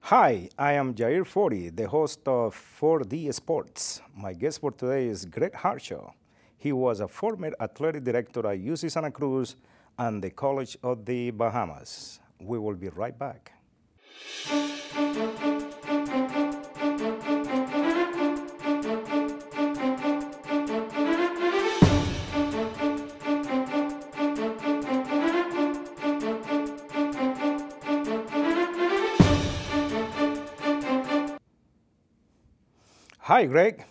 Hi, I am Jair Fory, the host of 4D Sports. My guest for today is Greg Harshaw. He was a former athletic director at UC Santa Cruz and the College of the Bahamas. We will be right back. Hi, Greg.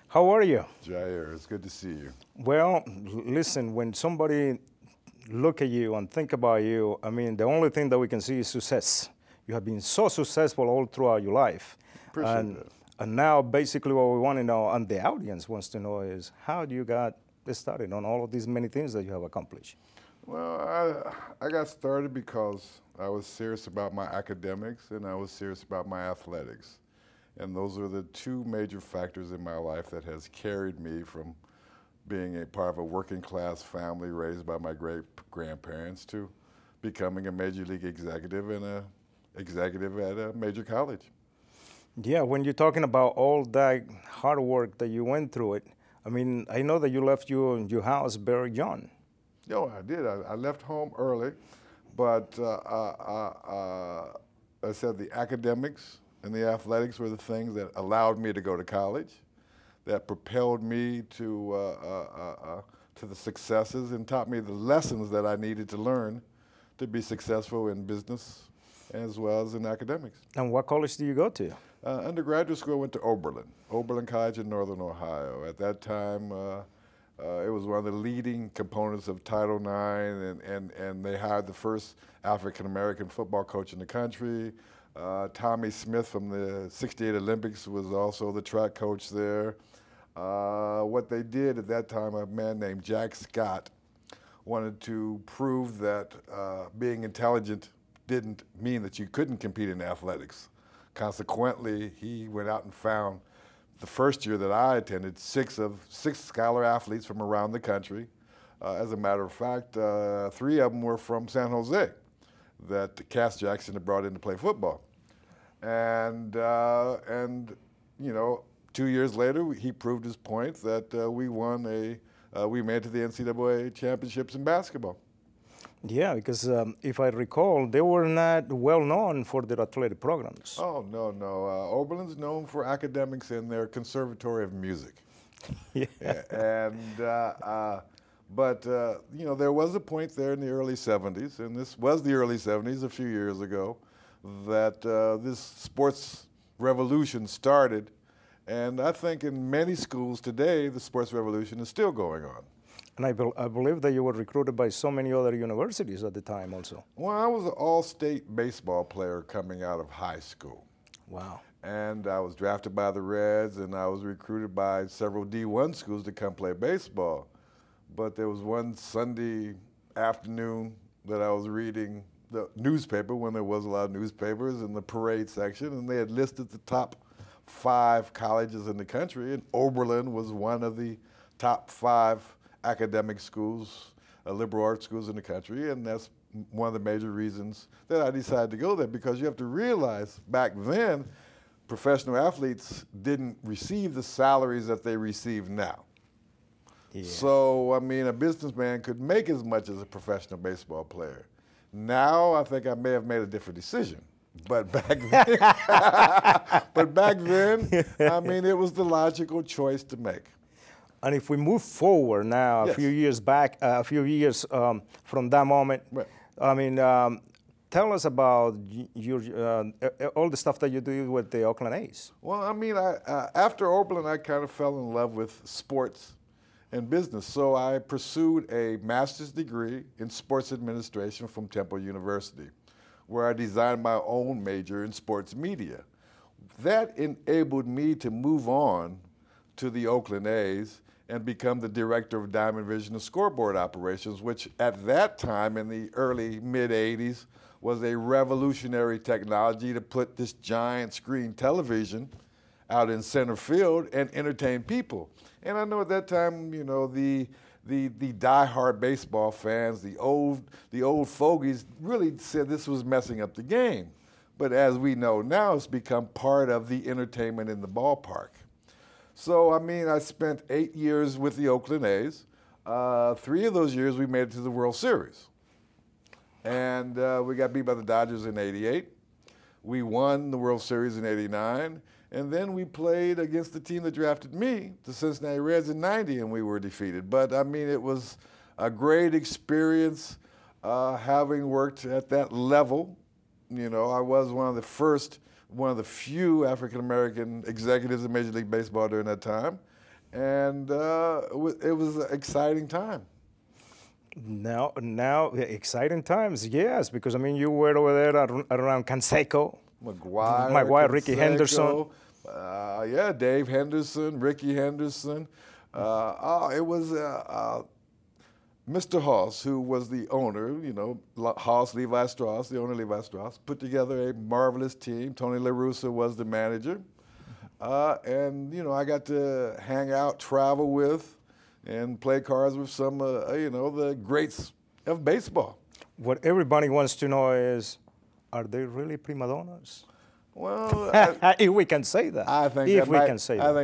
How are you? Jair, it's good to see you. Well, listen, when somebody look at you and think about you, I mean, the only thing that we can see is success. You have been so successful all throughout your life. Appreciate that. And now basically what we want to know, and the audience wants to know, is how do you got started on all of these many things that you have accomplished? Well, I got started because I was serious about my academics and I was serious about my athletics. And those are the two major factors in my life that has carried me from being a part of a working class family raised by my great grandparents to becoming a major league executive and an executive at a major college. Yeah, when you're talking about all that hard work that you went through it, I mean, I know that you left your house very young. No, I did. I left home early, but I said the academics and the athletics were the things that allowed me to go to college, that propelled me to the successes and taught me the lessons that I needed to learn to be successful in business as well as in academics. And what college do you go to? Undergraduate school, I went to Oberlin College in Northern Ohio. At that time, it was one of the leading components of Title IX, and they hired the first African-American football coach in the country. Tommy Smith from the '68 Olympics was also the track coach there. What they did at that time, a man named Jack Scott wanted to prove that being intelligent didn't mean that you couldn't compete in athletics. Consequently, he went out and found the first year that I attended six scholar athletes from around the country. As a matter of fact, 3 of them were from San Jose that Cass Jackson had brought in to play football. And you know, 2 years later, he proved his point that we made it to the NCAA championships in basketball. Yeah, because if I recall, they were not well known for their athletic programs. Oh, no. Oberlin's known for academics and their Conservatory of Music. Yeah. But you know, there was a point there in the early 70s, and this was the early 70s a few years ago, that this sports revolution started. And I think in many schools today, the sports revolution is still going on. And I believe that you were recruited by so many other universities at the time also. Well, I was an all-state baseball player coming out of high school. Wow. And I was drafted by the Reds, and I was recruited by several D1 schools to come play baseball. But there was one Sunday afternoon that I was reading the newspaper, when there was a lot of newspapers, in the parade section, and they had listed the top 5 colleges in the country, and Oberlin was one of the top 5 academic schools, liberal arts schools in the country, and that's one of the major reasons that I decided to go there, because you have to realize back then, professional athletes didn't receive the salaries that they receive now. Yeah. So, I mean, a businessman could make as much as a professional baseball player. Now, I think I may have made a different decision. But back then, I mean, it was the logical choice to make. And if we move forward now, Yes. a few years back, a few years from that moment, Right. I mean, tell us about your all the stuff that you do with the Oakland A's. Well, I mean, after Oberlin, I kind of fell in love with sports and business. So I pursued a master's degree in sports administration from Temple University, where I designed my own major in sports media. That enabled me to move on to the Oakland A's and become the director of Diamond Vision and Scoreboard Operations, which at that time in the early mid-'80s was a revolutionary technology to put this giant screen television out in center field and entertain people. And I know at that time, you know, the diehard baseball fans, the old fogies really said this was messing up the game. but as we know now, it's become part of the entertainment in the ballpark. So, I mean, I spent 8 years with the Oakland A's. 3 of those years we made it to the World Series. And we got beat by the Dodgers in '88. We won the World Series in '89. And then we played against the team that drafted me, the Cincinnati Reds, in '90, and we were defeated. But, I mean, it was a great experience having worked at that level. You know, I was one of the few African-American executives in Major League Baseball during that time. And it was an exciting time. Now, exciting times, yes, because, I mean, you were over there around Canseco. McGuire, Ricky Henderson. Yeah, Dave Henderson, Ricky Henderson. It was Mr. Haas, who was the owner, you know, Haas, Levi Strauss, the owner Levi Strauss, put together a marvelous team. Tony La Russa was the manager. And, you know, I got to hang out, travel with, and play cards with some, you know, the greats of baseball. What everybody wants to know is, are they really prima donnas? Well, if we can say that. I think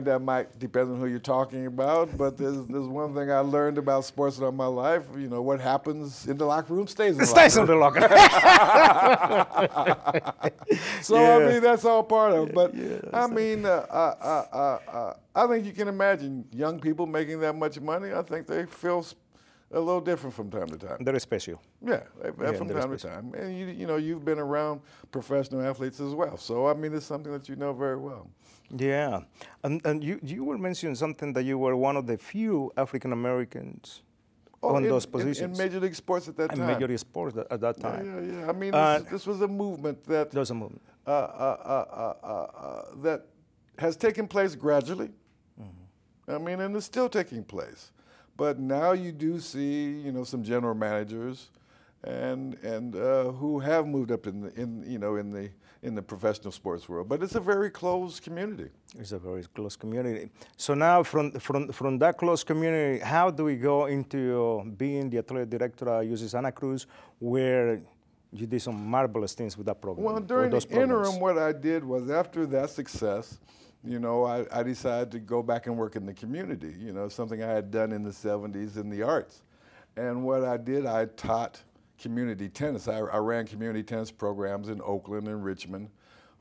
that might depend on who you're talking about. But there's one thing I learned about sports in my life. You know, what happens in the locker room stays in the locker room. So yeah. I mean, that's all part of it. But yeah, I mean, I think you can imagine young people making that much money. I think they feel a little different from time to time. They're special. Yeah, from time to time. And you know, you've been around professional athletes as well. So, I mean, it's something that you know very well. Yeah. And you were mentioning something that you were one of the few African Americans on those positions. In Major League Sports at that time. In Major League Sports at that time. Yeah. I mean, this was a movement that... There was a movement. That has taken place gradually. Mm-hmm. I mean, and it's still taking place. But now you do see, you know, some general managers, and who have moved up in the professional sports world. But it's a very closed community. It's a very close community. So now, from that close community, how do we go into being the athletic director at UC Santa Cruz, where you did some marvelous things with that program? Well, during the interim, what I did was, after that success, you know, I decided to go back and work in the community, you know, something I had done in the 70s in the arts. And what I did, I taught community tennis. I ran community tennis programs in Oakland and Richmond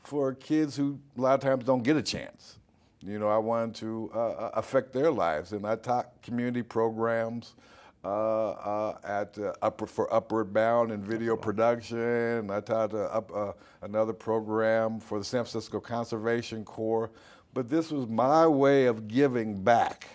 for kids who a lot of times don't get a chance. You know, I wanted to affect their lives, and I taught community programs for Upward Bound and video production. I taught another program for the San Francisco Conservation Corps. But this was my way of giving back.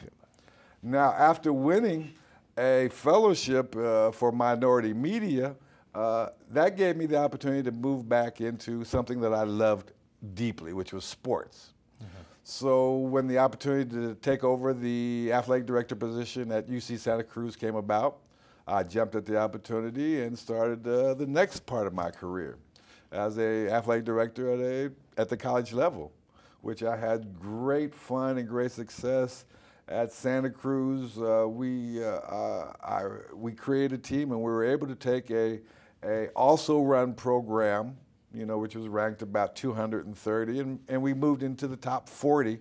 Now, after winning a fellowship for minority media, that gave me the opportunity to move back into something that I loved deeply, which was sports. So when the opportunity to take over the athletic director position at UC Santa Cruz came about, I jumped at the opportunity and started the next part of my career as an athletic director at the college level, which I had great fun and great success at Santa Cruz. We created a team, and we were able to take a also run program, you know, which was ranked about 230, and we moved into the top 40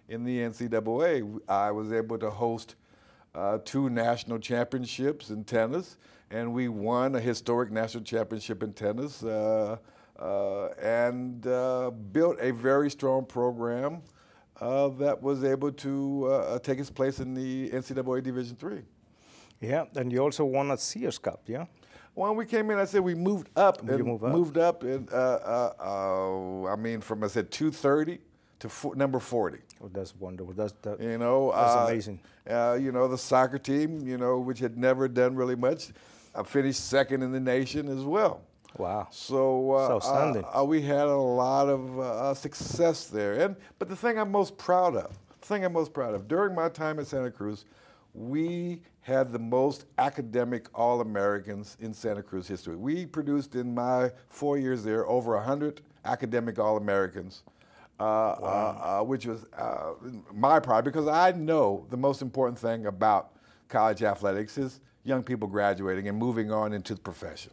in the NCAA. I was able to host 2 national championships in tennis, and we won a historic national championship in tennis, and built a very strong program that was able to take its place in the NCAA Division III. Yeah, and you also won a Sears Cup, yeah? When we came in, I said we moved up. Moved up, and I mean, from, I said, 230 to number 40. Oh, that's wonderful. That's amazing. You know, the soccer team, you know, which had never done really much, finished second in the nation as well. Wow. So outstanding. We had a lot of success there. But the thing I'm most proud of, during my time at Santa Cruz, we had the most academic All-Americans in Santa Cruz history. We produced, in my 4 years there, over 100 academic All-Americans, wow. Which was my pride, because I know the most important thing about college athletics is young people graduating and moving on into the profession.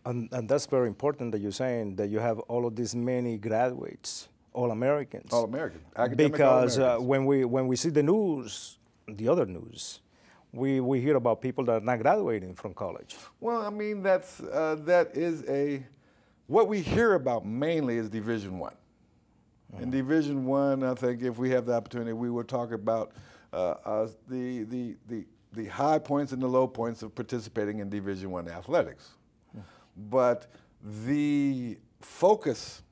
And that's very important that you're saying that you have all of these many graduates, all Americans. All American, academic Because All-Americans. when we see the news, the other news, we hear about people that are not graduating from college. Well, I mean, that is what we hear about mainly is Division I. In Division I, I think if we have the opportunity, we will talk about the high points and the low points of participating in Division I athletics. But the focus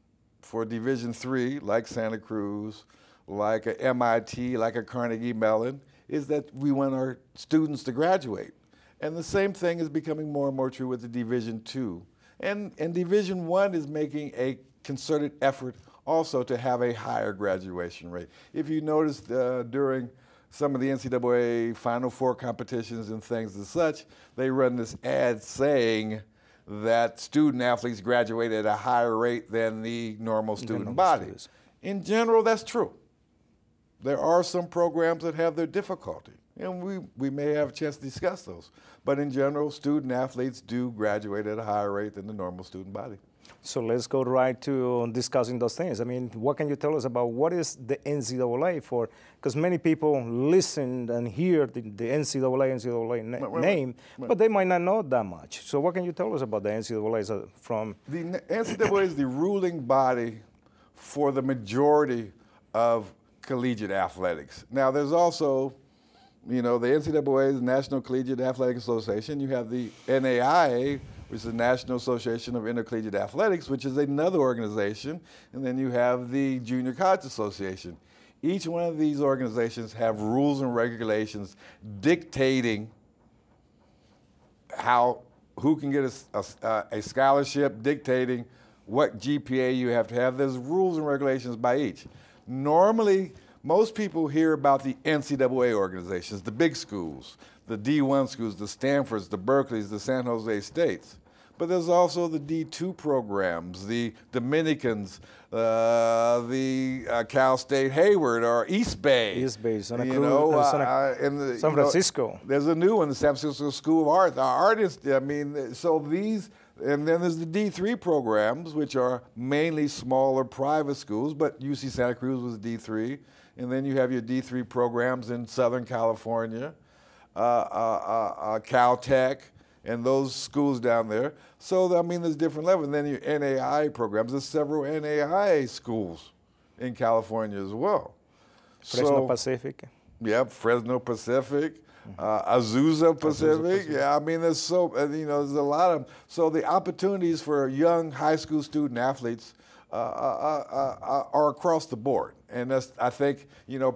for Division III, like Santa Cruz, like a MIT, like a Carnegie Mellon, is that we want our students to graduate. And the same thing is becoming more and more true with the Division II. And Division I is making a concerted effort also to have a higher graduation rate. If you noticed during some of the NCAA Final Four competitions and things as such, they run this ad saying that student athletes graduate at a higher rate than the normal student body. In general, that's true. There are some programs that have their difficulty, and we may have a chance to discuss those. But in general, student athletes do graduate at a higher rate than the normal student body. So let's go right to discussing those things. I mean, what can you tell us about what is the NCAA for? Because many people listen and hear the NCAA name, but they might not know that much. So what can you tell us about the NCAA from? The NCAA is the ruling body for the majority of collegiate athletics. Now, there's also, the NCAA is the National Collegiate Athletic Association. You have the NAIA, which is the National Association of Intercollegiate Athletics, which is another organization, and then you have the Junior College Association. Each one of these organizations have rules and regulations dictating who can get a scholarship, dictating what GPA you have to have. There's rules and regulations by each. Normally, most people hear about the NCAA organizations, the big schools, the D1 schools, the Stanfords, the Berkeleys, the San Jose States. But there's also the D2 programs, the Dominicans, the Cal State Hayward or East Bay. East Bay, Santa Cruz, San Francisco. There's a new one, the San Francisco School of Art. The artists, so these, and then there's the D3 programs, which are mainly smaller private schools, but UC Santa Cruz was D3. And then you have your D3 programs in Southern California, Caltech, and those schools down there. So, there's different levels. And then your NAIA programs. There's several NAIA schools in California as well. Fresno Pacific. Yep, Fresno Pacific, Azusa Pacific. Yeah, there's there's a lot of them. So the opportunities for young high school student athletes are across the board. And that's, I think,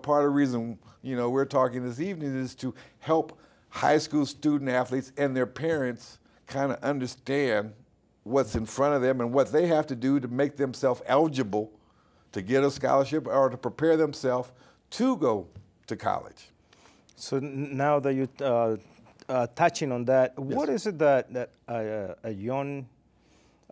part of the reason, we're talking this evening is to help high school student athletes and their parents kind of understand what's in front of them and what they have to do to make themselves eligible to get a scholarship or to prepare themselves to go to college. So now that you're touching on that, yes. What is it that a young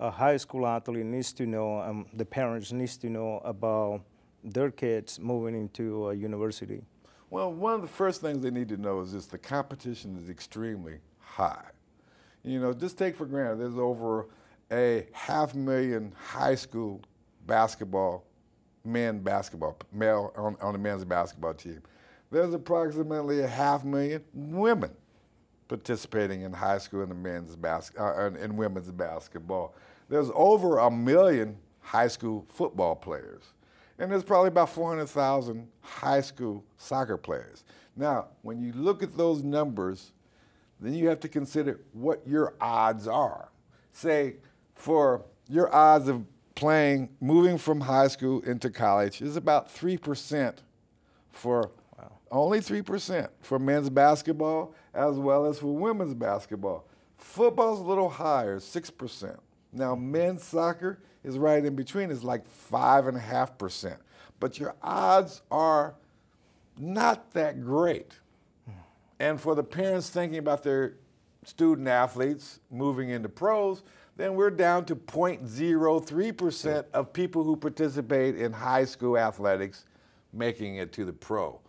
high school athlete needs to know, the parents needs to know about their kids moving into a university? Well, one of the first things they need to know is the competition is extremely high. Just take for granted, there's over 500,000 high school men basketball, male on the men's basketball team. There's approximately 500,000 women participating in high school and in women's basketball. There's over 1 million high school football players. And there's probably about 400,000 high school soccer players. Now, when you look at those numbers, then you have to consider what your odds are. Say, for your odds of moving from high school into college is about 3% only 3% for men's basketball as well as for women's basketball. Football's a little higher, 6%. Now, men's soccer is right in between. It's like 5.5%. But your odds are not that great. And for the parents thinking about their student athletes moving into pros, then we're down to 0.03% of people who participate in high school athletics making it to the pro.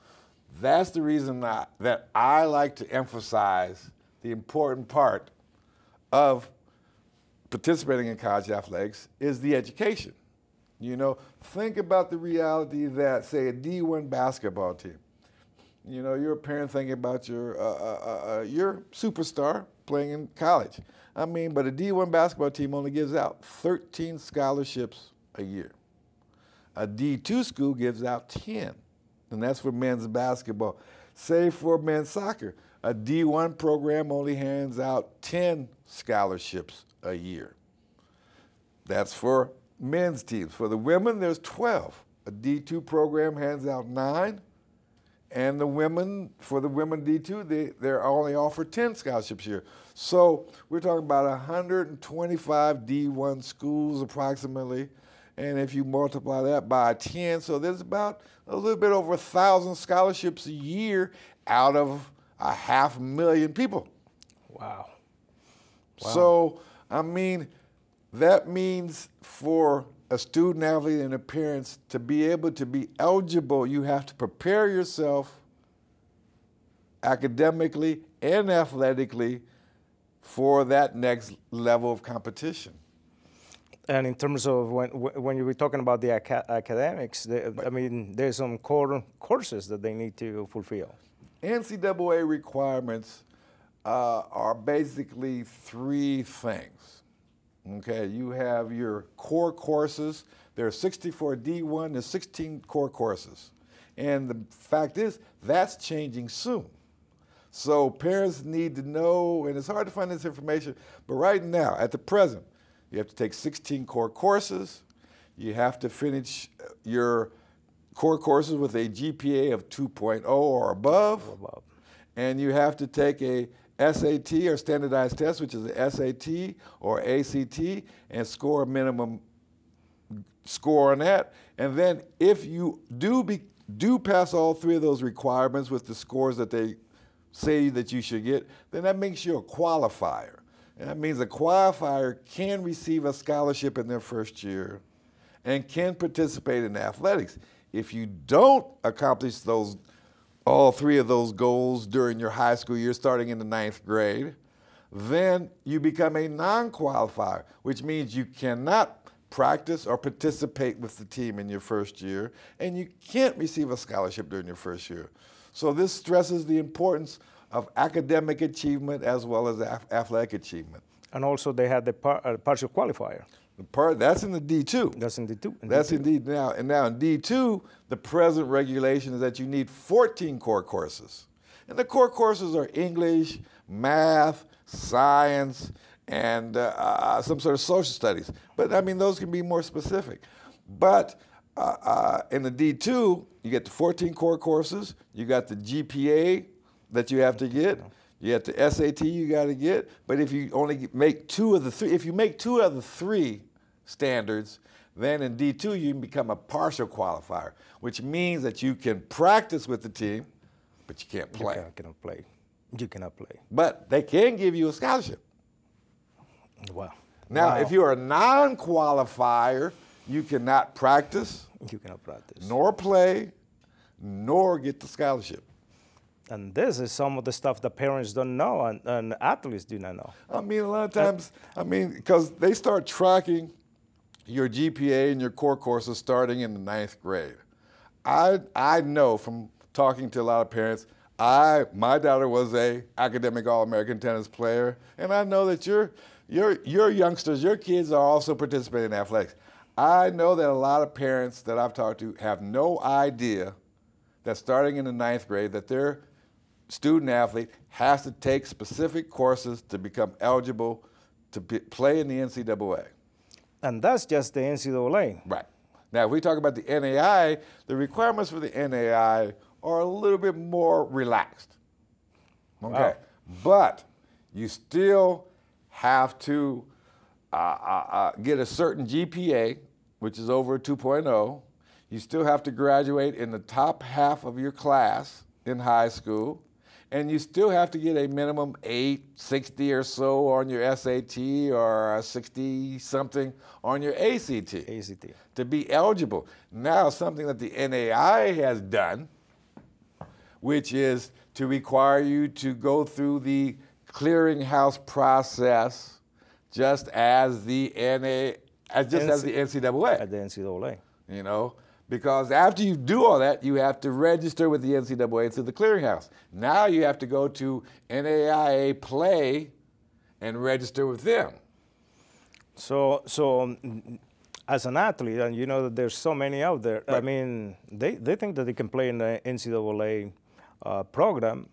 That's the reason that I like to emphasize the important part of participating in college athletics is the education. You know, think about the reality that, say, a D1 basketball team. You know, you're a parent thinking about your superstar playing in college. I mean, but a D1 basketball team only gives out 13 scholarships a year. A D2 school gives out 10, and that's for men's basketball. Say for men's soccer, a D1 program only hands out 10 scholarships a year. That's for men's teams. For the women, there's 12. A D2 program hands out 9, and the women, for the women D2, they're only offered 10 scholarships a year. So we're talking about 125 D1 schools approximately, and if you multiply that by 10, so there's about a little bit over 1,000 scholarships a year out of 500,000 people. Wow. So, I mean, that means for a student athlete and a parents to be able to be eligible, you have to prepare yourself academically and athletically for that next level of competition. And in terms of when you were talking about the academics, I mean, there's some core courses that they need to fulfill. NCAA requirements are basically 3 things. Okay, you have your core courses. There are 64 D1, there's 16 core courses. And the fact is, that's changing soon. So parents need to know, and it's hard to find this information, but right now, at the present, you have to take 16 core courses. You have to finish your core courses with a GPA of 2.0 or above. And you have to take a SAT or standardized test, which is a SAT or ACT, and score a minimum score on that. And then if you do pass all 3 of those requirements with the scores that they say that you should get, then that makes you a qualifier. And that means a qualifier can receive a scholarship in their first year and can participate in athletics. If you don't accomplish all 3 of those goals during your high school year, starting in the 9th grade, then you become a non-qualifier, which means you cannot practice or participate with the team in your first year, and you can't receive a scholarship during your first year. So this stresses the importance of academic achievement as well as athletic achievement. And also they had the partial qualifier. That's in the D2. That's in D2. That's in D now. And now in D2, the present regulation is that you need 14 core courses. And the core courses are English, math, science, and some sort of social studies. But I mean, those can be more specific. But in the D2, you get the 14 core courses, you got the GPA that you have to get, you got the SAT you got to get, but if you only make 2 of the 3, if you make 2 of the 3 standards, then in D2 you can become a partial qualifier, which means that you can practice with the team, but you can't play. You cannot play. You cannot play. But they can give you a scholarship. Wow. Now, if you're a non-qualifier, you cannot practice. You cannot practice. Nor play, nor get the scholarship. And this is some of the stuff that parents don't know and athletes do not know. I mean, a lot of times, because they start tracking your GPA and your core courses starting in the 9th grade. I know from talking to a lot of parents, my daughter was a academic All-American tennis player, and I know that your youngsters, your kids are also participating in athletics. I know that a lot of parents that I've talked to have no idea that starting in the 9th grade that their student athlete has to take specific courses to become eligible to play in the NCAA. And that's just the NCAA. Right. Now, if we talk about the NAI, the requirements for the NAI are a little bit more relaxed. Okay. Wow. But you still have to get a certain GPA, which is over 2.0. You still have to graduate in the top half of your class in high school. And you still have to get a minimum 860 or so on your SAT or 60-something on your ACT to be eligible. Now, something that the NAI has done, which is to require you to go through the clearinghouse process just as the NCAA. At the NCAA. You know, because after you do all that, you have to register with the NCAA through the clearinghouse. Now you have to go to NAIA Play and register with them. So as an athlete, and you know that there's so many out there, Right. I mean, they think that they can play in the NCAA program,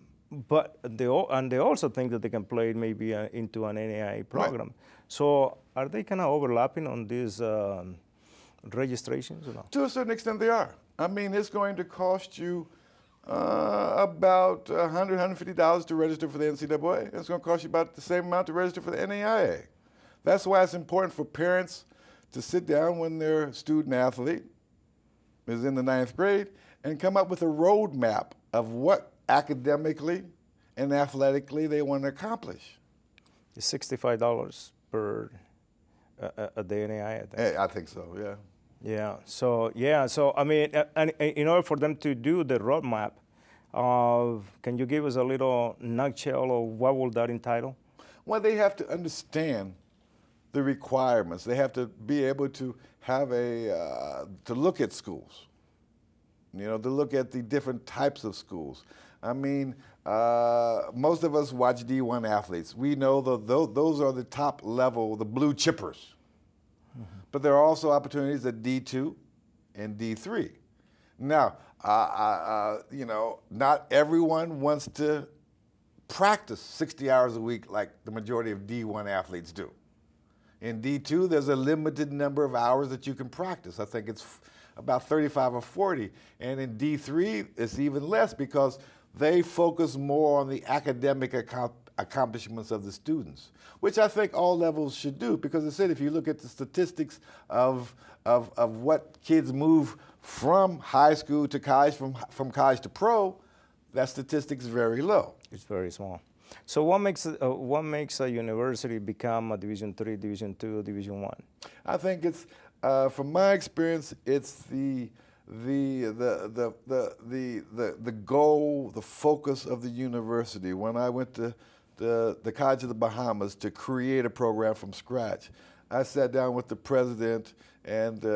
but they also think that they can play maybe into an NAIA program. Right. So are they kind of overlapping on these registrations or not? To a certain extent, they are. I mean, it's going to cost you about $100, $150 to register for the NCAA. It's going to cost you about the same amount to register for the NAIA. That's why it's important for parents to sit down when their student athlete is in the 9th grade and come up with a roadmap of what academically and athletically they want to accomplish. It's $65 per a the NAIA, I think. I think so, yeah. Yeah. So I mean, and in order for them to do the roadmap, can you give us a little nutshell of what will that entitle? Well, they have to understand the requirements. They have to be able to have to look at schools, you know, to look at the different types of schools. I mean, most of us watch D1 athletes. We know those are the top level, the blue chippers. Mm-hmm. But there are also opportunities at D2 and D3. Now, you know, not everyone wants to practice 60 hours a week like the majority of D1 athletes do. In D2, there's a limited number of hours that you can practice. I think it's about 35 or 40. And in D3, it's even less because they focus more on the academic accomplishments of the students, which I think all levels should do, because I said if you look at the statistics of what kids move from high school to college, from college to pro, that statistic is very low. It's very small. So what makes a university become a Division III, Division II, Division I? I think it's, from my experience, it's the goal, the focus of the university. When I went to the College of the Bahamas to create a program from scratch, I sat down with the president and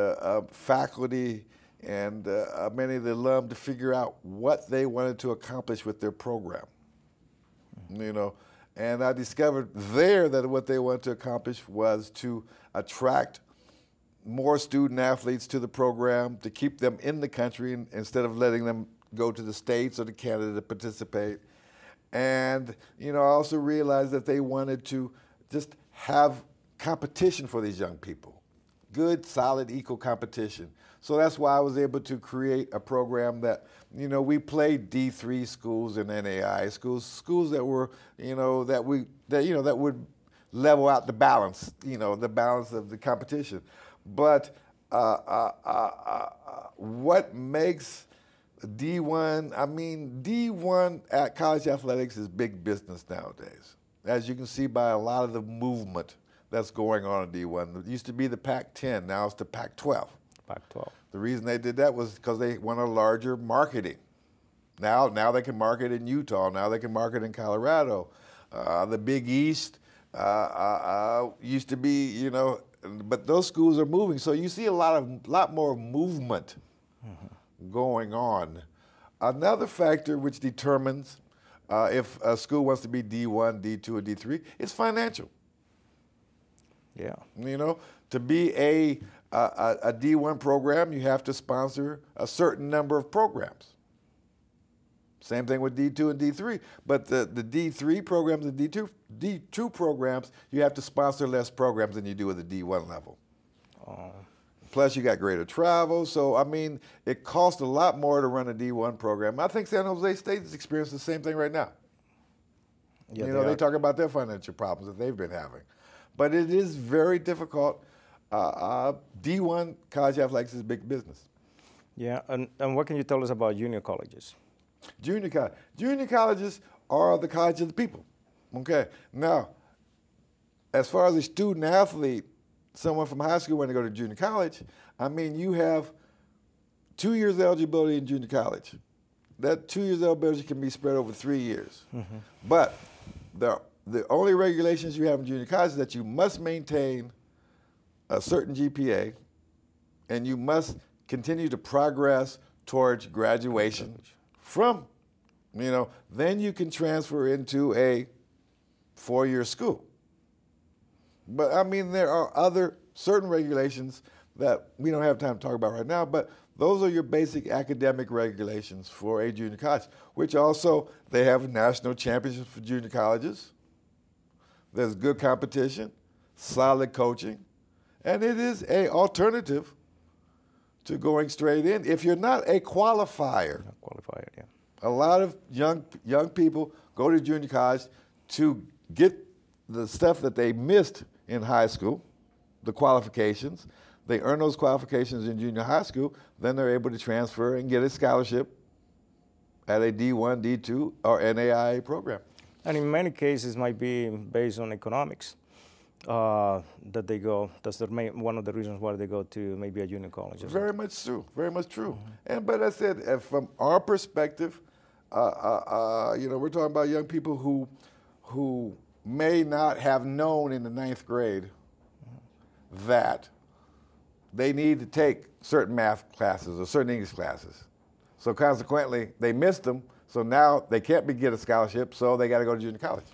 faculty and many of the alum to figure out what they wanted to accomplish with their program. You know, and I discovered there that what they wanted to accomplish was to attract more student athletes to the program, to keep them in the country instead of letting them go to the States or to Canada to participate. And, you know, I also realized that they wanted to just have competition for these young people. Good, solid, equal competition. So that's why I was able to create a program that, you know, we played D3 schools and NAI schools that were, you know, that would level out the balance, you know, the balance of the competition. But what makes D1, I mean, D1 at college athletics is big business nowadays, as you can see by a lot of the movement that's going on in D1. It used to be the Pac-10, now it's the Pac-12. Pac-12. The reason they did that was because they want a larger marketing. Now they can market in Utah. Now they can market in Colorado. The Big East used to be, you know, but those schools are moving. So you see a lot more movement going on. Another factor which determines if a school wants to be D1, D2, or D3 is financial. Yeah. You know, to be a D1 program, you have to sponsor a certain number of programs. Same thing with D2 and D3. But the D3 programs and D2 programs, you have to sponsor less programs than you do at the D1 level. Plus, you got greater travel. So, I mean, it costs a lot more to run a D1 program. I think San Jose State is experiencing the same thing right now. Yeah, you know, they talk about their financial problems that they've been having. But it is very difficult. D1 college athletics is big business. Yeah, and what can you tell us about junior colleges? Junior colleges are the college of the people. Okay. Now, as far as a student athlete, someone from high school wanting to go to junior college, I mean, you have 2 years eligibility in junior college. That 2 years eligibility can be spread over 3 years. Mm-hmm. But the only regulations you have in junior college is that you must maintain a certain GPA, and you must continue to progress towards graduation from, then you can transfer into a four-year school. But I mean, there are other certain regulations that we don't have time to talk about right now, but those are your basic academic regulations for a junior college, which also, they have national championships for junior colleges. There's good competition, solid coaching, and it is an alternative to going straight in. If you're not a qualifier, a lot of young people go to junior college to get the stuff that they missed in high school, the qualifications. They earn those qualifications in junior high school, then they're able to transfer and get a scholarship at a D1, D2, or NAIA program. And in many cases, might be based on economics that they go. That's one of the reasons why they go to maybe a junior college. Very much true. Very much true. But I said, from our perspective, we're talking about young people who may not have known in the 9th grade that they need to take certain math classes or certain English classes. So consequently, they missed them. So now they can't get a scholarship, so they got to go to junior college.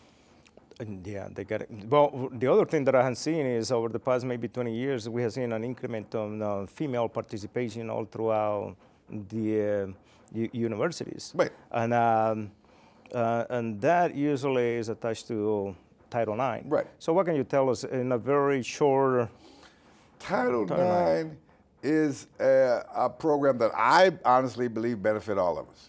Yeah, they got it. Well, the other thing that I have seen is over the past maybe 20 years, we have seen an increment on female participation all throughout the universities. Right. And that usually is attached to Title IX. Right. So what can you tell us in a very short? Title IX is a program that I honestly believe benefit all of us.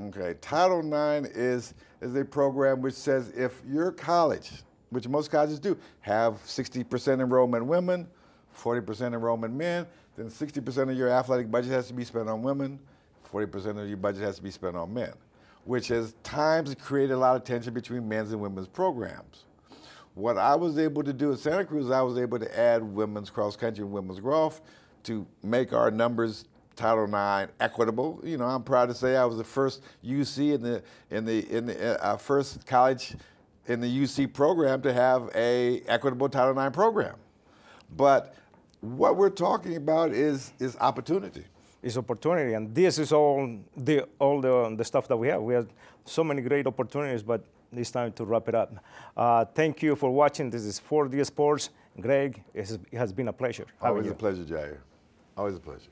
Okay, Title IX is a program which says if your college, which most colleges do, have 60% enrollment women, 40% enrollment men, then 60% of your athletic budget has to be spent on women, 40% of your budget has to be spent on men, which has times created a lot of tension between men's and women's programs. What I was able to do at Santa Cruz, I was able to add women's cross country and women's golf to make our numbers Title IX equitable. I'm proud to say I was the first UC in the first college in the UC program to have a equitable Title IX program. But what we're talking about is opportunity. It's opportunity, and this is all the stuff that we have. We have so many great opportunities, but it's time to wrap it up. Thank you for watching. This is 4D Sports. Greg, it has been a pleasure. Always a pleasure, Jair. Always a pleasure.